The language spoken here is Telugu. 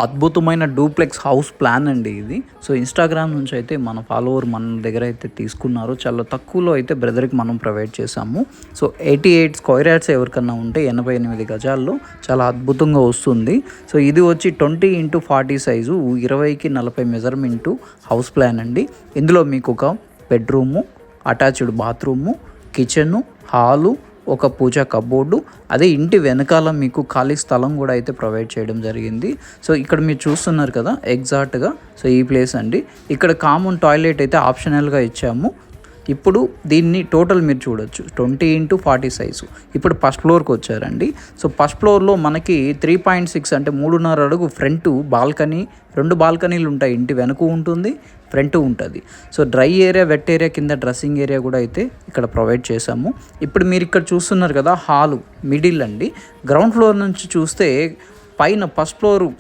అద్భుతమైన డూప్లెక్స్ హౌస్ ప్లాన్ అండి ఇది. సో ఇన్స్టాగ్రామ్ నుంచి అయితే మన ఫాలోవర్ మన దగ్గర అయితే తీసుకున్నారు. చాలా తక్కువలో అయితే బ్రదర్కి మనం ప్రొవైడ్ చేసాము. సో 88 స్క్వేర్ యార్డ్స్ ఎవరికన్నా ఉంటే 88 గజాల్లో చాలా అద్భుతంగా వస్తుంది. సో ఇది వచ్చి 20x40 సైజు 20కి 40 మెజర్మెంటు హౌస్ ప్లాన్ అండి. ఇందులో మీకు ఒక bedroom, attached bathroom, kitchen, hall, ఒక పూజా కబోర్డు, అదే ఇంటి వెనకాల మీకు ఖాళీ స్థలం కూడా అయితే ప్రొవైడ్ చేయడం జరిగింది. సో ఇక్కడ మీరు చూస్తున్నారు కదా ఎగ్జాక్ట్గా. సో ఈ ప్లేస్ అండి. ఇక్కడ కామన్ టాయిలెట్ అయితే ఆప్షనల్గా ఇచ్చాము. ఇప్పుడు దీన్ని టోటల్ మీరు చూడొచ్చు 20x40 సైజు. ఇప్పుడు ఫస్ట్ ఫ్లోర్కి వచ్చారండి. సో ఫస్ట్ ఫ్లోర్లో మనకి 3.6 అంటే 3.5 అడుగు ఫ్రంట్ బాల్కనీ, 2 బాల్కనీలు ఉంటాయి. ఇంటి వెనుక ఉంటుంది, ఫ్రంట్ ఉంటుంది. So dry area, wet area, కింద డ్రెస్సింగ్ ఏరియా కూడా అయితే ఇక్కడ ప్రొవైడ్ చేసాము. ఇప్పుడు మీరు ఇక్కడ చూస్తున్నారు కదా హాలు మిడిల్ అండి. గ్రౌండ్ ఫ్లోర్ నుంచి చూస్తే పైన ఫస్ట్ ఫ్లోర్